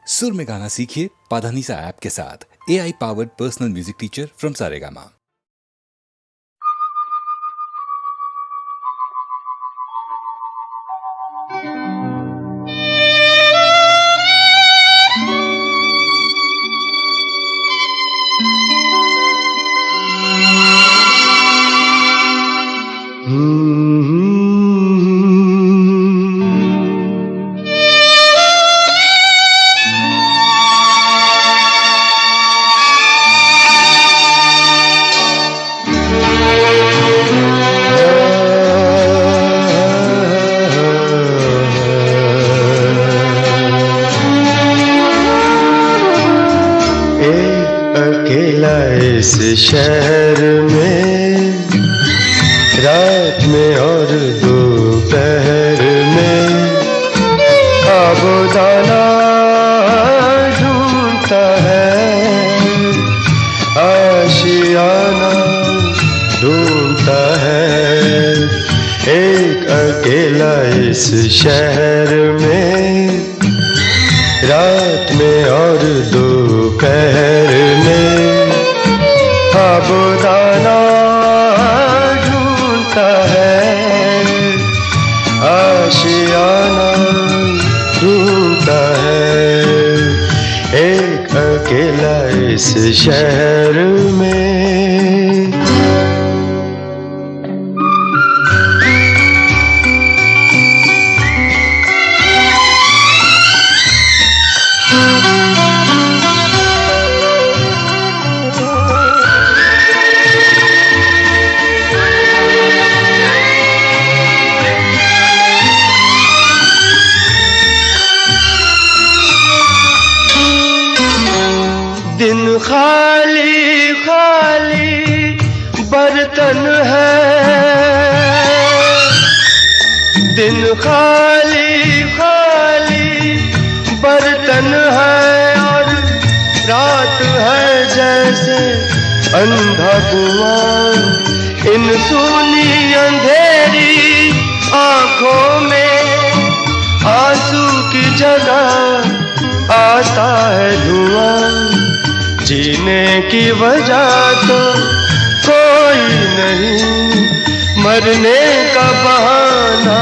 सुर में गाना सीखिए पाधानीसा ऐप के साथ। AI powered personal music teacher from Saregama. इस शहर में रात में और दोपहर में आबोदाना ढूंढता है, आशियाना ढूंढता है। एक अकेला इस शहर में रात में और दोपहर में आबोदाना ढूंढता है, आशियाना ढूंढता है। एक अकेला इस शहर में। दिन खाली खाली बर्तन है, दिन खाली खाली बर्तन है, और रात है जैसे अंधा कुआं। इन सूनी अंधेरी आंखों में आंसू की जगह आता है धुआं। जीने की वजह तो कोई नहीं, मरने का बहाना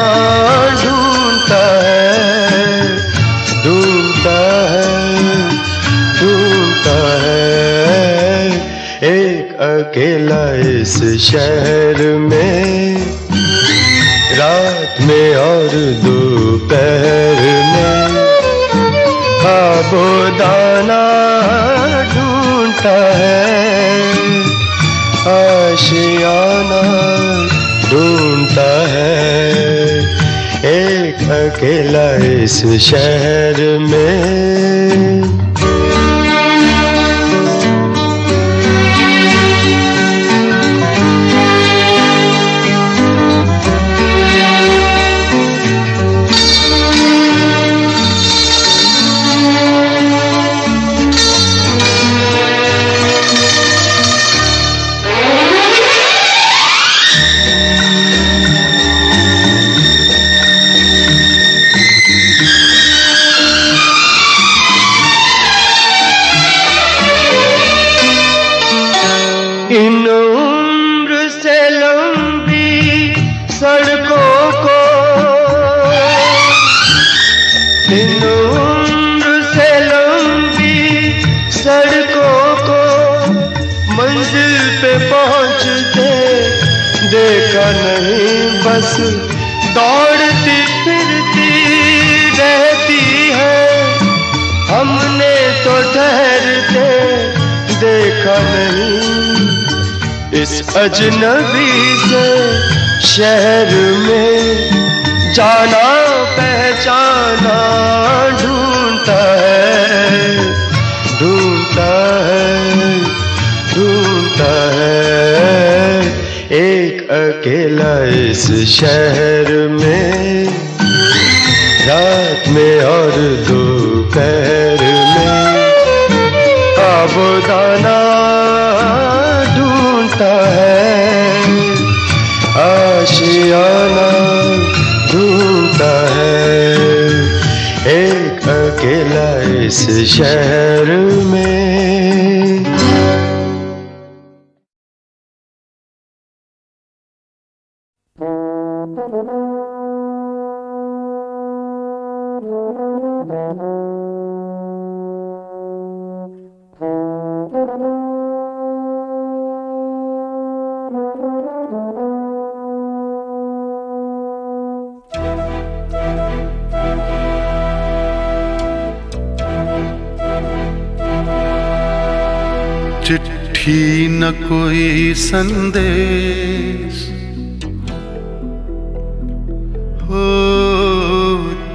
ढूंढता है, ढूंढता है, ढूंढता है। एक अकेला इस शहर में रात में और दोपहर में आबोदाना ढूंढता है, आशियाना ढूंढता है। एक अकेला इस शहर में। इन उम्र से लंबी सड़कों को, इन उम्र से लंबी सड़कों को मंजिल पे पहुंचते देखा नहीं। बस दौड़ती फिरती रहती है, हमने तो ठहरते देखा नहीं। इस अजनबी से शहर में जाना पहचाना ढूंढता है, ढूंढता है, ढूंढता है। एक अकेला इस शहर में रात में और दोपहर में आबोदाना ढूंढता है, आशियाना ढूंढता है। एक अकेला इस शहर में। चिट्ठी न कोई संदेश हो,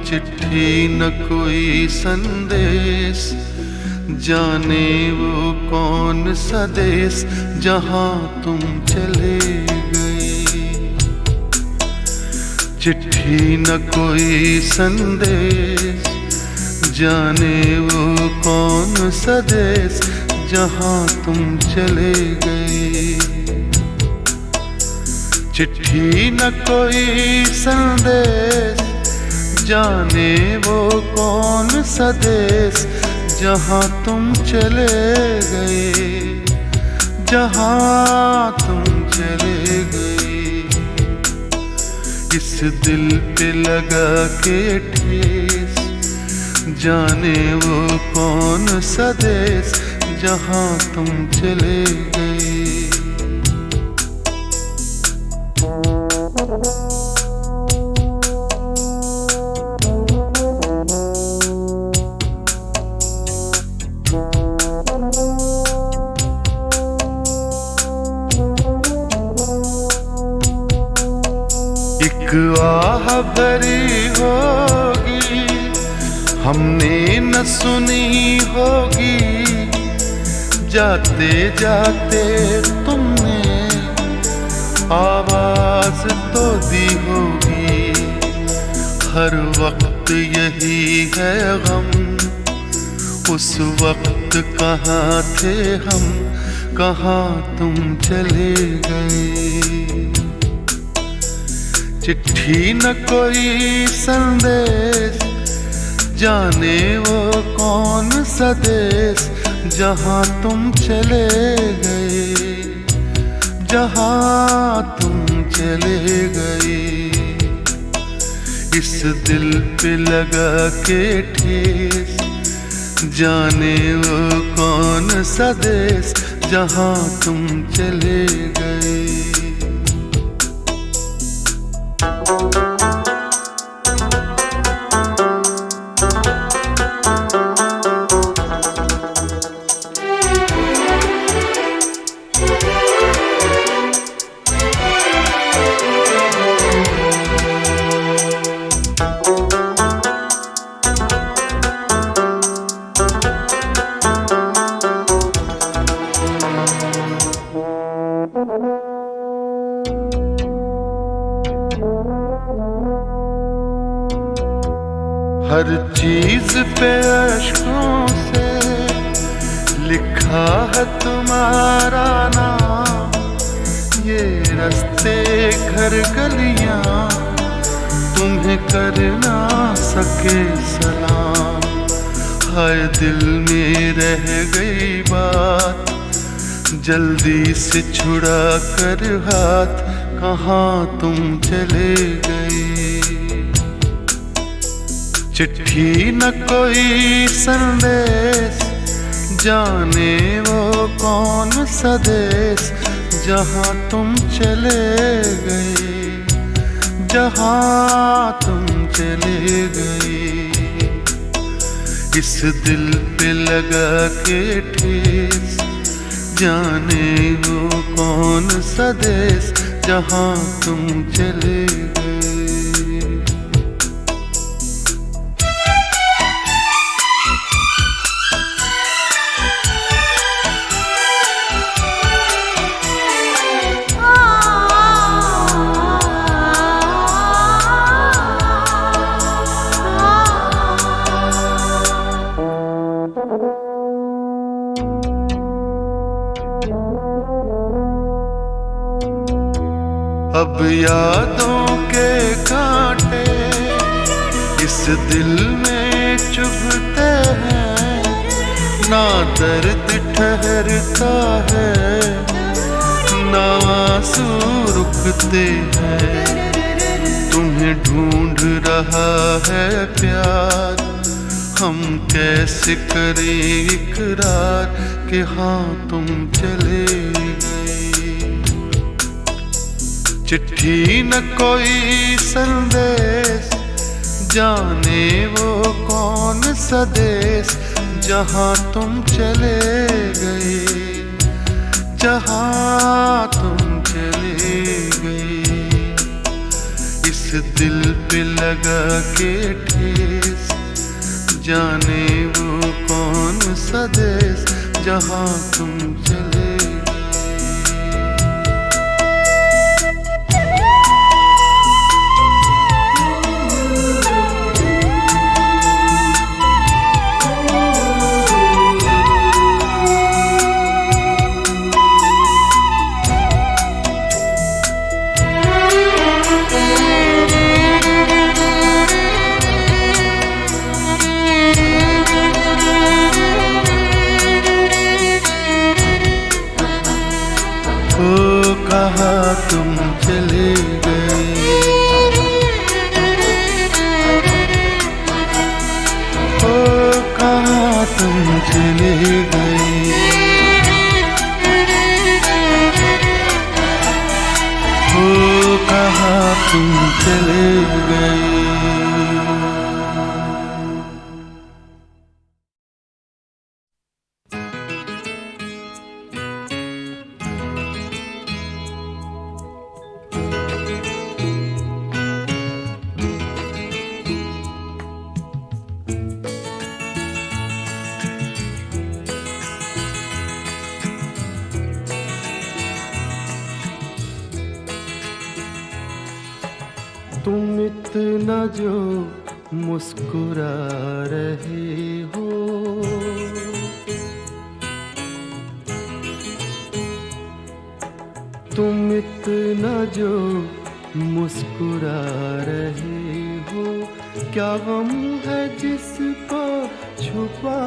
चिट्ठी न कोई संदेश, जाने वो कौन सा देश जहां तुम चले गए। चिट्ठी न कोई संदेश, जाने वो कौन सा देश जहां तुम चले गए। चिट्ठी न कोई संदेश, जाने वो कौन सा देश जहां तुम चले गए, जहां तुम चले गए। इस दिल पे लगा के ठेस, जाने वो कौन सा देश जहां तुम चले गए। एक आह भरी होगी, हमने न सुनी होगी, जाते जाते तुमने आवाज तो दी होगी। हर वक्त यही है गम, उस वक्त कहाँ थे हम, कहाँ तुम चले गए। चिट्ठी न कोई संदेश, जाने वो कौन सा देश जहां तुम चले गए, जहां तुम चले गए। इस दिल पे लगा के ठेस, जाने वो कौन सा देश जहां तुम चले गए। हर चीज पे अश्कों से लिखा है तुम्हारा नाम। ये रास्ते घर गलियां तुम्हें कर ना सके सलाम। हाय दिल में रह गई बात, जल्दी से छुड़ा कर हाथ, कहाँ तुम चले गए। चिट्ठी न कोई संदेश, जाने वो कौन सा देश जहां तुम चले गए, जहां तुम चले गए। इस दिल पे लगा के ठेस, जाने वो कौन सा देश जहां तुम चले गए। अब यादों के कांटे इस दिल में चुभते हैं, ना दर्द ठहरता है, ना आंसू रुकते हैं। तुम्हें ढूंढ रहा है प्यार, हम कैसे करें इकरार कि हाँ तुम चले गए। चिट्ठी न कोई संदेश, जाने वो कौन सा देश जहाँ तुम चले गए, जहाँ तुम चले गए। इस दिल पे लगा के ठेस, जाने वो कौन सा देश जहाँ तुम चले गए। ओ कहाँ तुम चले गए, ओ कहाँ तुम चले गए, ओ कहाँ तुम चले गए। तुम इतना जो मुस्कुरा रहे हो, तुम इतना जो मुस्कुरा रहे हो, क्या गम है जिसको छुपा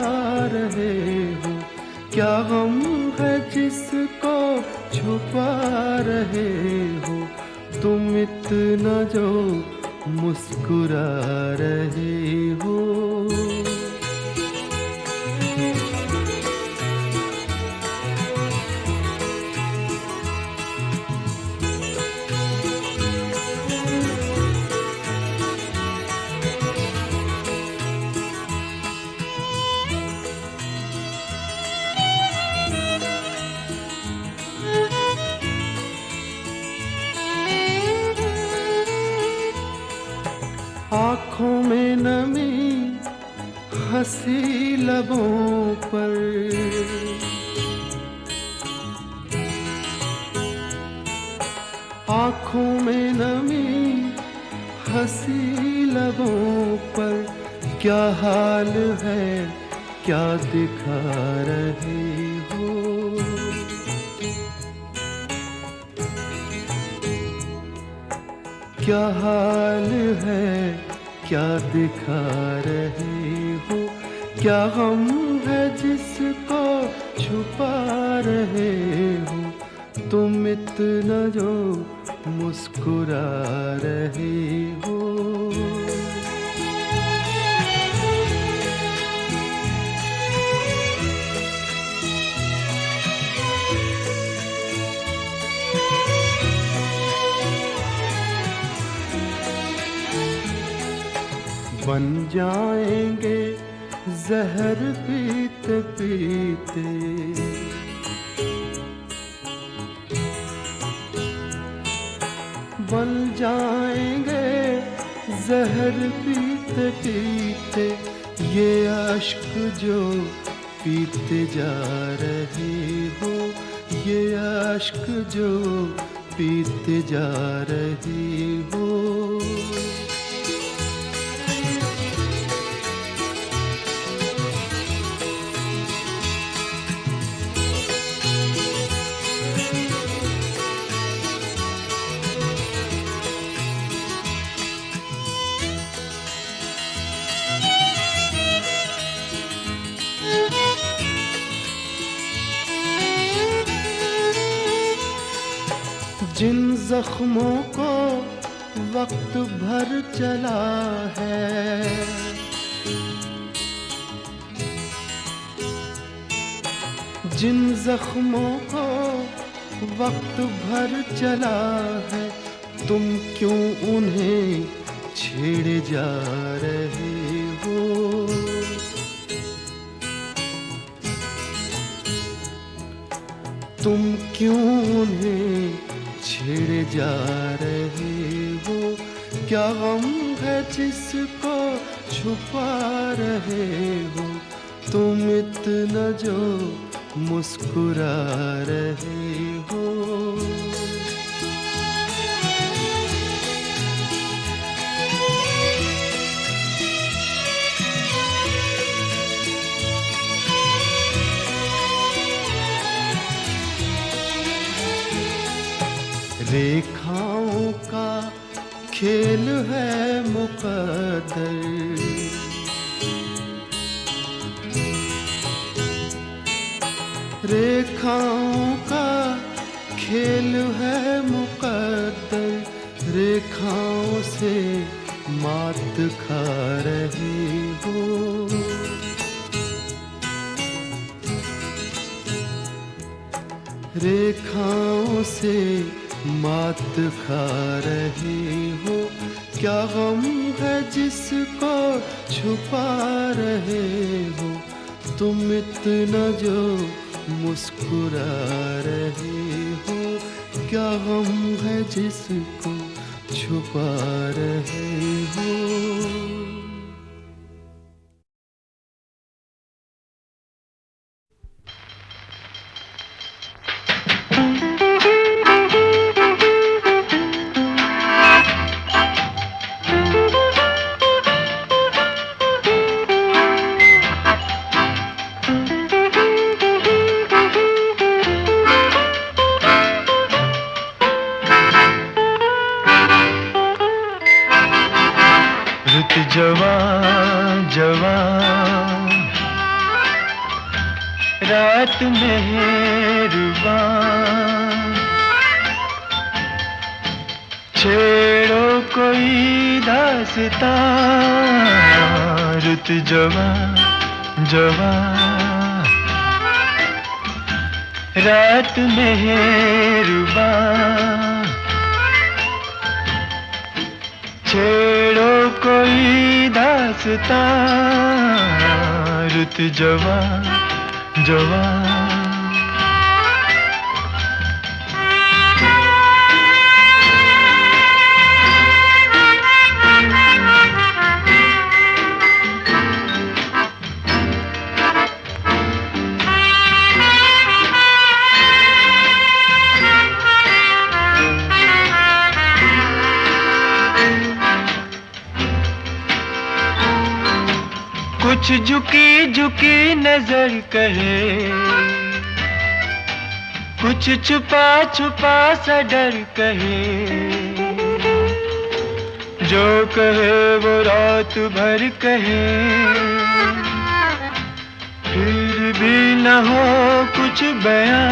रहे हो, क्या गम है जिसको छुपा रहे हो। तुम इतना जो मुस्कुरा रहे हो। आँखों में नमी, हंसी लबों पर, आँखों में नमी, हंसी लबों पर, क्या हाल है क्या दिखा रहे हो। क्या हाल है क्या दिखा रहे हो, क्या गम है जिसको छुपा रहे हो। तुम इतना जो मुस्कुरा रहे हो। बन जाएंगे जहर पीते पीते, बन जाएंगे जहर पीते पीते। ये अश्क जो पीते जा रहे हो, ये अश्क जो पीते जा रहे हो। जिन जख्मों को वक्त भर चला है, जिन जख्मों को वक्त भर चला है, तुम क्यों उन्हें छेड़े जा रहे हो? तुम क्यों उन्हें छेड़े जा रहे हो? क्या गम है जिसको छुपा रहे हो? तुम इतना जो मुस्कुरा रहे हो। रेखाओं का खेल है मुकद्दर, रेखाओं का खेल है मुकद्दर, रेखाओं से मात खा रहे हो। रेखाओं से मात खा रहे हो। क्या गम है जिसको छुपा रहे हो? तुम इतना जो मुस्कुरा रहे हो। क्या गम है जिसको छुपा रहे हो? जवान जवान रात मेहरबान, छेड़ो कोई दास्तां। रुत जवान जवान रात मेहरबान, छेड़ो कोई दास्तां। रुत जवान जवान कुछ झुकी झुकी नजर कहे, कुछ छुपा छुपा सा डर कहे। जो कहे वो रात भर कहे, फिर भी न हो कुछ बयां।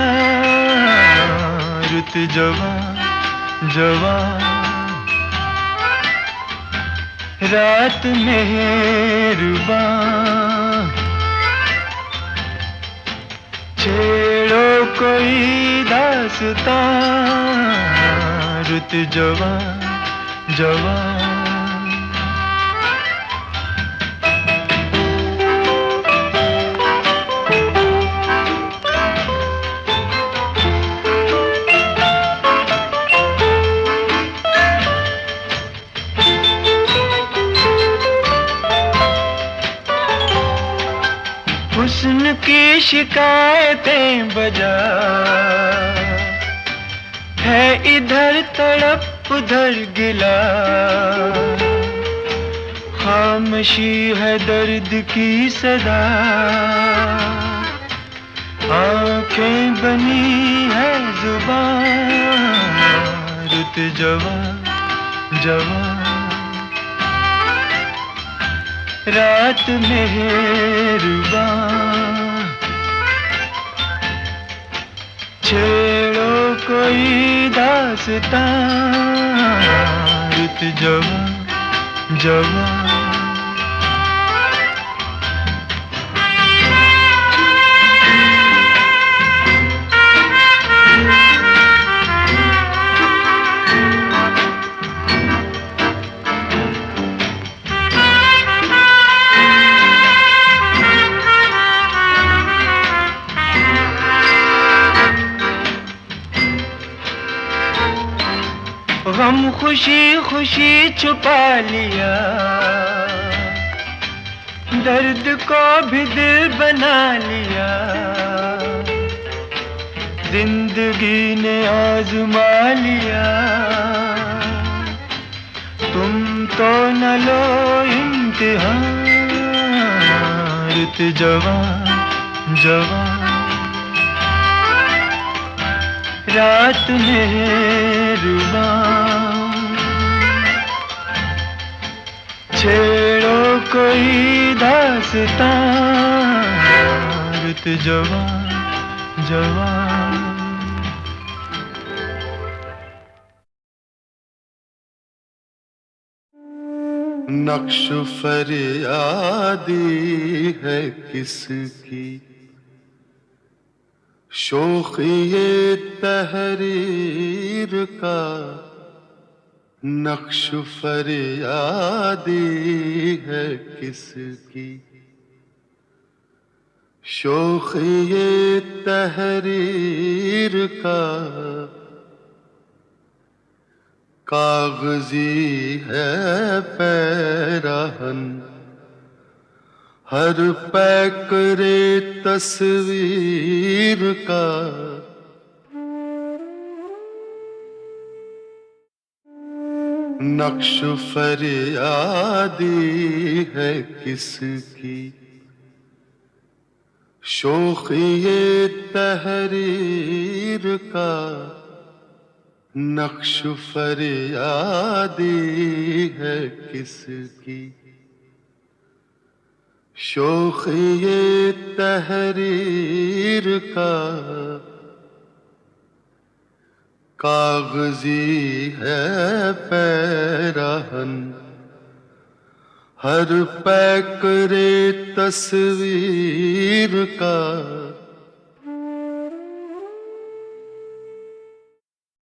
रुत जवान जवान रात मेहरबान, छेड़ो कोई दास्तां। रुत जवान जवान हुस्न की शिकायतें बजा है, इधर तड़प उधर गिला। खामोशी है दर्द की सदा, आंखें बनी है जुबान। रुत जवान जवान रात मेहरबान, छेड़ो कोई दास्तां। दास्तां रुत जवां जवां गम खुशी खुशी छुपा लिया, दर्द को भी दिल बना लिया। जिंदगी ने आजमा लिया, तुम तो न लो इम्तिहान। रुत जवां जवां रात मेहरबां, छेड़ो कोई दास्तां। रुत जवां जवां नक्श फरियादी है किसकी, शोखी ये तहरीर का। नक्श फरियादी है किसकी, शोखी ये तहरीर का। कागजी है पैराहन, हर पैकरे तस्वीर का। नक्श फरियादी है किसकी, शोखी ये तहरीर का। नक्श फरियादी है किसकी, शोखी ये तहरीर का। कागजी है पैराहन, हर पैकरे तस्वीर का।